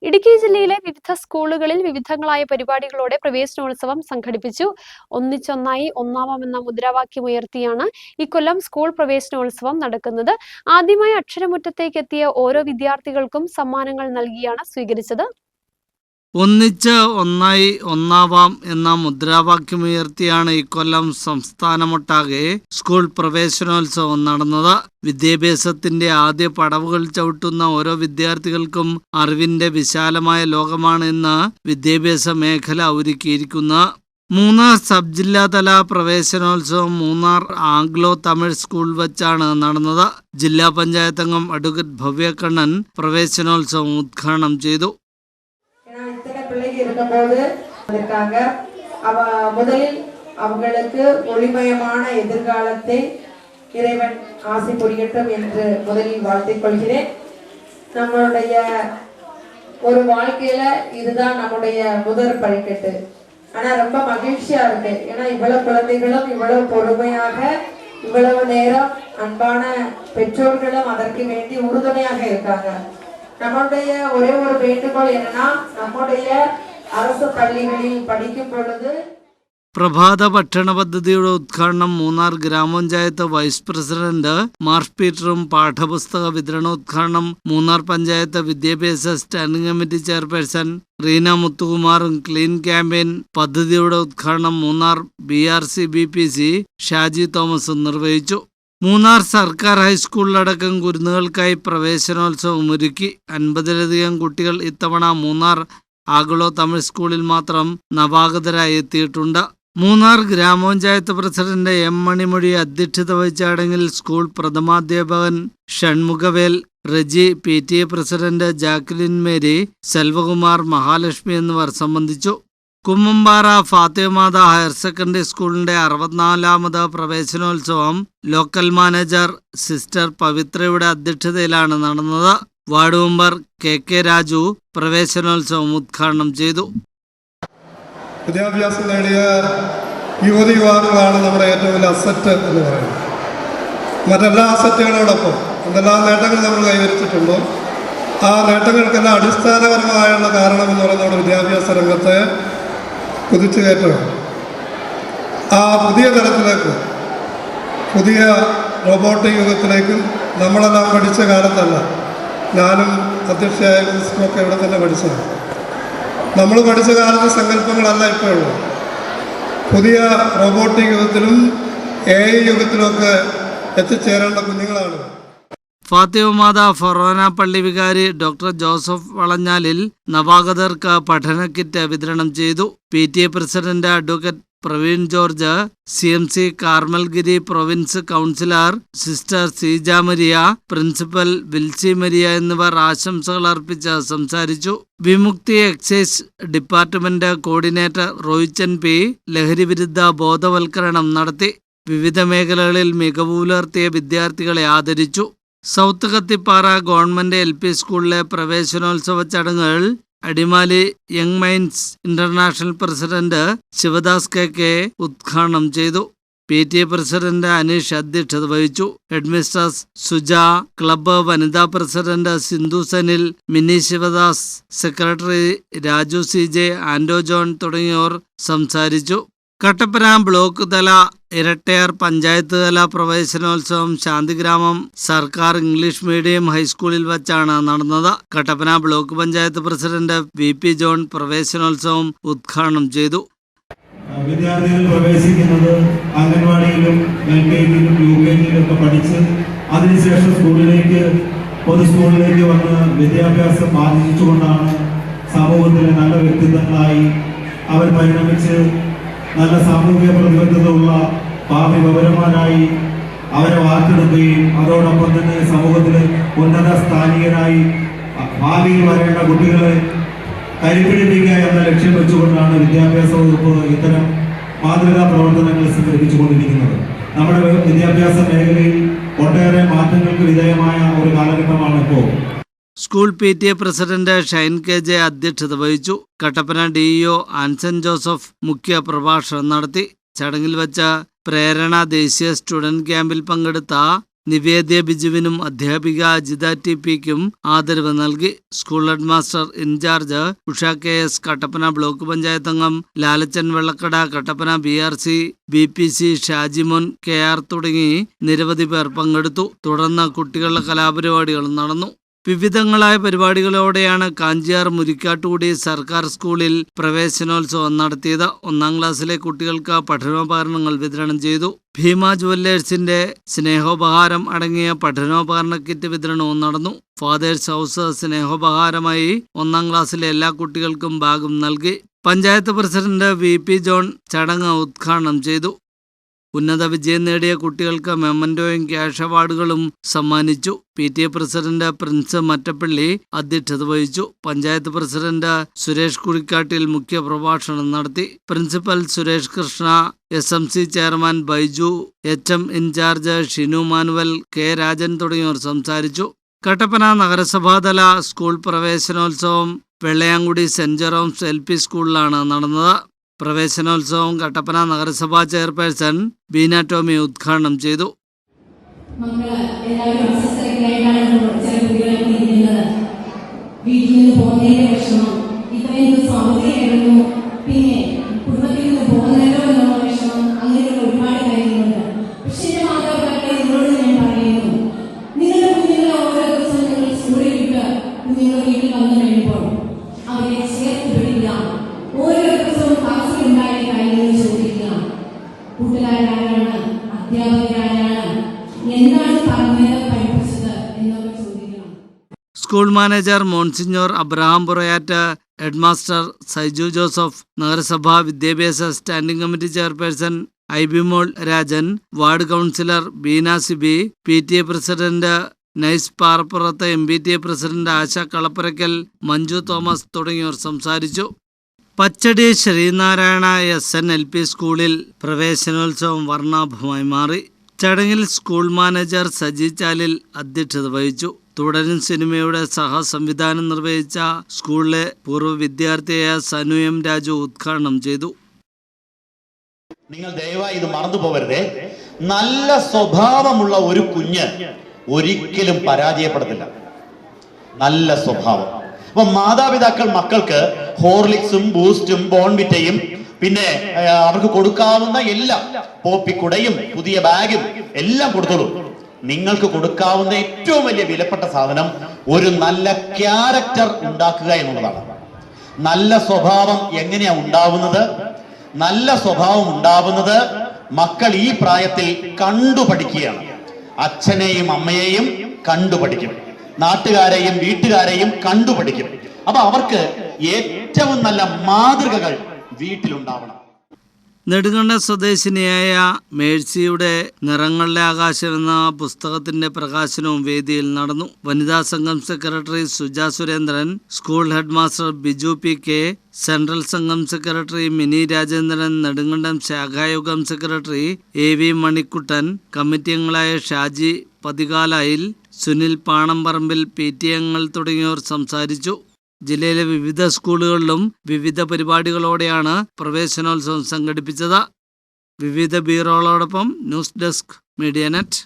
ഇടുക്കി ജില്ലയിലെ വിവിധ സ്കൂളുകളിൽ വിവിധങ്ങളായ പരിപാടികളോടെ പ്രവേശനോത്സവം സംഘടിപ്പിച്ചു. ഒന്നിച്ചൊന്നായി ഒന്നാവാമെന്ന മുദ്രാവാക്യമുയർത്തിയാണ് ഇക്കൊല്ലം സ്കൂൾ പ്രവേശനോത്സവം നടക്കുന്നത്. ആദ്യമായി അക്ഷരമുറ്റത്തേക്ക് എത്തിയ ഓരോ വിദ്യാർത്ഥികൾക്കും സമ്മാനങ്ങൾ നൽകിയാണ് സ്വീകരിച്ചത്. ഒന്നിച്ച് ഒന്നായി ഒന്നാവാം എന്ന മുദ്രാവാക്യമുയർത്തിയാണ് ഇക്കൊല്ലം സംസ്ഥാനമൊട്ടാകെ സ്കൂൾ പ്രവേശനോത്സവം നടന്നത്. വിദ്യാഭ്യാസത്തിന്റെ ആദ്യ പടവുകൾ ചവിട്ടുന്ന ഓരോ വിദ്യാർത്ഥികൾക്കും അറിവിന്റെ വിശാലമായ ലോകമാണ് ഇന്ന് വിദ്യാഭ്യാസ മേഖല ഒരുക്കിയിരിക്കുന്നത്. മൂന്നാർ സബ് ജില്ലാതല പ്രവേശനോത്സവം മൂന്നാർ ആംഗ്ലോ തമിഴ് സ്കൂൾ വച്ചാണ് നടന്നത്. ജില്ലാ പഞ്ചായത്ത് അംഗം അഡ്വക്കേറ്റ് ഭവ്യ കണ്ണൻ പ്രവേശനോത്സവം ഉദ്ഘാടനം ചെയ്തു. இருக்கும்போது அதற்காக முதலில் அவங்களுக்கு ஒளிமயமான எதிர்காலத்தை இறைவன் ஆசை புரியட்டும் என்று முதலில் வாழ்த்திக் கொள்கிறேன். நம்மளுடைய ஒரு வாழ்க்கையில இதுதான் நம்முடைய முதல் படிக்கட்டு. ஆனா ரொம்ப மகிழ்ச்சியா இருக்கு. ஏன்னா இவ்வளவு குழந்தைகளும் இவ்வளவு பொறுமையாக இவ்வளவு நேரம் அன்பான பெற்றோர்களும் அதற்கு வேண்டி உறுதுணையாக இருக்காங்க. நம்முடைய ஒரே ஒரு வேண்டுகோள் என்னன்னா நம்முடைய அரசு பள்ளிகளில் படிக்கும் பொழுது പ്രഭാത ഭക്ഷണ പദ്ധതിയുടെ ഉദ്ഘാടനം മൂന്നാർ ഗ്രാമപഞ്ചായത്ത് വൈസ് പ്രസിഡന്റ് മാർഷ് പീറ്ററും പാഠപുസ്തക വിതരണോദ്ഘാടനം മൂന്നാർ പഞ്ചായത്ത് വിദ്യാഭ്യാസ സ്റ്റാൻഡിംഗ് കമ്മിറ്റി ചെയർപേഴ്സൺ റീന മുത്തുകുമാറും ക്ലീൻ ക്യാമ്പയിൻ പദ്ധതിയുടെ ഉദ്ഘാടനം മൂന്നാർ BRC BPC ഷാജി തോമസും നിർവഹിച്ചു. മൂന്നാർ സർക്കാർ ഹൈസ്കൂളിലടക്കം കുരുന്നുകൾക്കായി പ്രവേശനോത്സവം ഒരുക്കി. 50-ലധികം കുട്ടികൾ ഇത്തവണ മൂന്നാർ ആംഗ്ലോ തമിഴ് സ്കൂളിൽ മാത്രം നവാഗതരായി എത്തിയിട്ടുണ്ട്. മൂന്നാർ ഗ്രാമപഞ്ചായത്ത് പ്രസിഡന്റ് M മണിമൊഴി അധ്യക്ഷത വഹിച്ച ചടങ്ങിൽ സ്കൂൾ പ്രഥമാധ്യാപകൻ ഷൺമുഖവേൽ, റജി, PTA പ്രസിഡന്റ് ജാക്ലിൻ മേരി, സെൽവകുമാർ, മഹാലക്ഷ്മി എന്നിവർ സംബന്ധിച്ചു. കുമ്മമ്പാറ ഫാത്തിമാത ഹയർ സെക്കൻഡറി സ്കൂളിന്റെ 64ാമത് പ്രവേശനോത്സവം ലോക്കൽ മാനേജർ സിസ്റ്റർ പവിത്രയുടെ അധ്യക്ഷതയിലാണ് നടന്നത്. വാർഡ് മെമ്പർ KK രാജു പ്രവേശനോത്സവം ഉദ്ഘാടനം ചെയ്തു. വിദ്യാഭ്യാസം നേടിയ യുവതി യുവാക്കളാണ് നമ്മുടെ ഏറ്റവും വലിയ അസറ്റ് എന്ന് പറയുന്നത്. മറ്റെല്ലാ അസറ്റുകളോടൊപ്പം എന്തെല്ലാം നേട്ടങ്ങൾ നമ്മൾ കൈവരിച്ചിട്ടുണ്ടോ ആ നേട്ടങ്ങൾക്കെല്ലാം അടിസ്ഥാനപരമായുള്ള കാരണം എന്ന് പറയുന്നത് നമ്മുടെ വിദ്യാഭ്യാസ രംഗത്തെ കുതിച്ചു കയറ്റമാണ്. ആ പുതിയ തലത്തിലേക്ക്, പുതിയ റോബോട്ടിക് യുഗത്തിലേക്കും നമ്മളെല്ലാം പഠിച്ച കാലത്തല്ല, ഞാനും അധ്യക്ഷയായ മിനിസ്റ്ററൊക്കെ ഇവിടെ തന്നെ പഠിച്ചത്. നമ്മൾ പഠിച്ച കാലത്തെ സങ്കല്പങ്ങളല്ല ഇപ്പോൾ ഉള്ളത്. പുതിയ റോബോട്ടിക് യുഗത്തിലും AI യുഗത്തിലുമൊക്കെ എത്തിച്ചേരേണ്ട കുഞ്ഞുങ്ങളാണ്. ഫാത്തിമമാത ഫൊറോന പള്ളി വികാരി ഡോക്ടർ ജോസഫ് വളഞ്ഞാലിൽ നവാഗതർക്ക് പഠന കിറ്റ് വിതരണം ചെയ്തു. PTA president advocate Praveen George, CMC Carmelgiri province councillor sister Seeja Maria, principal Wilsy Maria എന്നിവർ ആശംസകൾ അർപ്പിച്ച് സംസാരിച്ചു. Vimukthi excise department coordinator Roychan P ലഹരിവിരുദ്ധ ബോധവൽക്കരണം നടത്തി. വിവിധ മേഖലകളിൽ മികവ് പുലർത്തിയ വിദ്യാർത്ഥികളെ ആദരിച്ചു. സൗത്ത് കത്തിപ്പാറ ഗവൺമെന്റ് LP സ്കൂളിലെ പ്രവേശനോത്സവ ചടങ്ങുകൾ Adimali young minds international president Sivadas KK ഉദ്ഘാടനം ചെയ്തു. PTA പ്രസിഡന്റ് അനീഷ് അധ്യക്ഷത വഹിച്ചു. ഹെഡ്മിസ്ട്രസ് സുജ, ക്ലബ്ബ് വനിതാ president Sindhu Sanil, Mini Sivadas, secretary Raju CJ, Ando John തുടങ്ങിയവർ സംസാരിച്ചു. കട്ടപ്പന ബ്ലോക്ക് തല ഇരട്ടയാർ പഞ്ചായത്ത് തല പ്രവേശനോത്സവം ശാന്തിഗ്രാമം സർക്കാർ ഇംഗ്ലീഷ് മീഡിയം ഹൈസ്കൂളിൽ വച്ചാണ് നടന്നത്. Kattappana block panchayat president VP John പ്രവേശനോത്സവം ഉദ്ഘാടനം ചെയ്തു. വിദ്യാർത്ഥികൾ പ്രവേശിക്കുന്നത് അംഗൻവാടിയിലും LKGയിലും UKGയിലും ഒക്കെ പഠിച്ച് അതിനുശേഷം പൊതു സ്കൂളിലേക്ക് വന്ന് വിദ്യാഭ്യാസം ആർജിച്ചുകൊണ്ടാണ് സമൂഹത്തിലെ നല്ല വ്യക്തിത്വങ്ങളായി അവർ പരിണമിച്ച് നല്ല സാമൂഹിക പ്രതിബദ്ധതയുള്ള ഭാവി പൗരന്മാരായി അവരെ വാർത്തെടുക്കുകയും അതോടൊപ്പം തന്നെ സമൂഹത്തിൽ ഉന്നത സ്ഥാനീയരായി ഭാവിയിൽ വരേണ്ട കുട്ടികളെ കരുപിടിപ്പിക്കുക എന്ന ലക്ഷ്യം വെച്ചുകൊണ്ടാണ് വിദ്യാഭ്യാസ വകുപ്പ് ഇത്തരം മാതൃകാ പ്രവർത്തനങ്ങൾ സംഘടിപ്പിച്ചുകൊണ്ടിരിക്കുന്നത്. നമ്മുടെ വിദ്യാഭ്യാസ മേഖലയിൽ ഒട്ടേറെ മാറ്റങ്ങൾക്ക് വിധേയമായ ഒരു കാലഘട്ടമാണ് ഇപ്പോൾ. School PTA president Shine KJ അധ്യക്ഷത വഹിച്ചു. കട്ടപ്പന DEO ആൻസൺ ജോസഫ് മുഖ്യ പ്രഭാഷണം നടത്തി. ചടങ്ങിൽ വച്ച പ്രേരണ ദേശീയ സ്റ്റുഡന്റ് ക്യാമ്പിൽ പങ്കെടുത്ത നിവേദ്യ ബിജുവിനും അധ്യാപിക അജിത ടി.പിക്കും ആദരവ് നൽകി. School headmaster in-charge Usha KS, Kattappana block panchayat അംഗം Lalachan Vellakkada, Kattappana BRC, BPC Shajimon KR തുടങ്ങി നിരവധി പേർ പങ്കെടുത്തു. തുടർന്ന് കുട്ടികളുടെ കലാപരിപാടികളും നടന്നു. വിവിധങ്ങളായ പരിപാടികളോടെയാണ് കാഞ്ചിയാർ മുരിക്കാട്ടുകുടി സർക്കാർ സ്കൂളിൽ പ്രവേശനോത്സവം നടത്തിയത്. 1ാം ക്ലാസ്സിലെ കുട്ടികൾക്ക് പഠനോപകരണങ്ങൾ വിതരണം ചെയ്തു. ഭീമ ജുവല്ലേഴ്സിന്റെ സ്നേഹോപഹാരം അടങ്ങിയ പഠനോപകരണ കിറ്റ് വിതരണവും നടന്നു. ഫാദേഴ്സ് ഹൗസ് സ്നേഹോപഹാരമായി 1ാം ക്ലാസ്സിലെ എല്ലാ കുട്ടികൾക്കും ബാഗും നൽകി. പഞ്ചായത്ത് പ്രസിഡന്റ് VP ജോൺ ചടങ്ങ് ഉദ്ഘാടനം ചെയ്തു. ഉന്നത വിജയം നേടിയ കുട്ടികൾക്ക് മെമ്മന്റോയും ക്യാഷ് അവാർഡുകളും സമ്മാനിച്ചു. PTA പ്രസിഡന്റ് പ്രിൻസ് മറ്റപ്പള്ളി അധ്യക്ഷത വഹിച്ചു. പഞ്ചായത്ത് പ്രസിഡന്റ് സുരേഷ് കുഴിക്കാട്ടിൽ മുഖ്യ പ്രഭാഷണം നടത്തി. Principal Suresh Krishna, SMC chairman Baiju, HM in-charge Shinu Manuel, K Rajan തുടങ്ങിയവർ സംസാരിച്ചു. കട്ടപ്പന നഗരസഭാതല സ്കൂൾ പ്രവേശനോത്സവം വെള്ളയാങ്കുടി സെന്റ് ജെറോംസ് LP സ്കൂളിലാണ് നടന്നത്. പ്രവേശനോത്സവം കട്ടപ്പന നഗരസഭാ ചെയർപേഴ്സൺ ബീന ടോമി ഉദ്ഘാടനം ചെയ്തു. വീട്ടിൽ നിന്ന് പോകുന്നതിന്റെ വിഷമം, ഇത്രയും ദിവസം അവധിയായിരുന്നു, പിന്നെ കുടുംബത്തിൽ നിന്ന് പോകുന്നതിലോ എന്നുള്ള വിഷമം, അങ്ങനെയുള്ള ഒരുപാട് കാര്യങ്ങളുണ്ട്. പക്ഷേ എന്റെ മാതാപിതാക്കളെ നിങ്ങളോട് ഞാൻ പറയുന്നു, നിങ്ങളുടെ കുഞ്ഞുങ്ങളെ ഓരോ ദിവസവും നിങ്ങൾ സ്കൂളിൽ വിട്ട് കുഞ്ഞുങ്ങൾ വീട്ടിൽ വന്നു കഴിയുമ്പോൾ അവരെ ചേർത്ത് പിടിക്കുക. ഓരോ ദിവസവും ക്ലാസ്സിൽ ഉണ്ടായ കാര്യങ്ങൾ ചോദിക്കുക. കൂട്ടുകാരാരാണ്, അധ്യാപകരാരാണ്, എന്താണ് പറഞ്ഞത്, പഠിപ്പിച്ചത് എന്നൊക്കെ ചോദിക്കണം. School manager monsignor Abraham Purayatt, headmaster Saiju Joseph, നഗരസഭാ വിദ്യാഭ്യാസ standing committee chairperson Ibimol Rajan, ward councillor Beena Sibi, PTA president Nice Parappurath, MPTA president Asha Kalappurakkal, Manju Thomas തുടങ്ങിയവർ സംസാരിച്ചു. പച്ചടി ശ്രീനാരായണ SN LP സ്കൂളിൽ പ്രവേശനോത്സവം വർണ്ണാഭമായി മാറി. ചടങ്ങിൽ സ്കൂൾ മാനേജർ സജി ചാലിൽ അധ്യക്ഷത വഹിച്ചു. തുടരും സിനിമയുടെ സഹസംവിധാനം നിർവഹിച്ച സ്കൂളിലെ പൂർവ്വ വിദ്യാർത്ഥിയായ സനു M രാജു ഉദ്ഘാടനം ചെയ്തു. നിങ്ങൾ ദയവായി ഇത് മറന്നു പോകരുതേ. നല്ല സ്വഭാവമുള്ള ഒരു കുഞ്ഞ് ഒരിക്കലും പരാജയപ്പെടത്തില്ല. നല്ല സ്വഭാവം. അപ്പൊ മാതാപിതാക്കൾ മക്കൾക്ക് ഹോർലിക്സും ബൂസ്റ്റും ബോൺവിറ്റയും പിന്നെ അവർക്ക് കൊടുക്കാവുന്ന എല്ലാം, പോപ്പിക്കുടയും പുതിയ ബാഗും എല്ലാം കൊടുത്തോളൂ. നിങ്ങൾക്ക് കൊടുക്കാവുന്ന ഏറ്റവും വലിയ വിലപ്പെട്ട സാധനം ഒരു നല്ല ക്യാരക്ടർ ഉണ്ടാക്കുക എന്നുള്ളതാണ്. നല്ല സ്വഭാവം എങ്ങനെയാ ഉണ്ടാവുന്നത്? നല്ല സ്വഭാവം ഉണ്ടാവുന്നത് മക്കൾ ഈ പ്രായത്തിൽ കണ്ടുപഠിക്കുകയാണ്. അച്ഛനെയും അമ്മയെയും കണ്ടുപഠിക്കും, നാട്ടുകാരെയും വീട്ടുകാരെയും കണ്ടുപഠിക്കും. അപ്പൊ അവർക്ക് ഏറ്റവും നല്ല മാതൃകകൾ വീട്ടിലുണ്ടാവണം. നെടുങ്കണ്ടം സ്വദേശിനിയായ മേഴ്സിയുടെ നിറങ്ങളിലെ ആകാശം എന്ന പുസ്തകത്തിന്റെ പ്രകാശനവും വേദിയിൽ നടന്നു. വനിതാ സംഘം secretary Suja Surendran, school headmaster Biju PK, central സംഘം സെക്രട്ടറി മിനി രാജേന്ദ്രൻ, നെടുങ്കണ്ടം ശാഖായോഗം സെക്രട്ടറി AV മണിക്കുട്ടൻ, കമ്മിറ്റി അംഗങ്ങളായ ഷാജി പതികാലായിൽ, സുനിൽ പാണംപറമ്പിൽ, PTA അംഗങ്ങൾ തുടങ്ങിയവർ സംസാരിച്ചു. ജില്ലയിലെ വിവിധ സ്കൂളുകളിലും വിവിധ പരിപാടികളോടെയാണ് പ്രവേശനോത്സവം സംഘടിപ്പിച്ചത്. വിവിധ ബ്യൂറോകളോടൊപ്പം ന്യൂസ് ഡെസ്ക് മീഡിയ നെറ്റ്.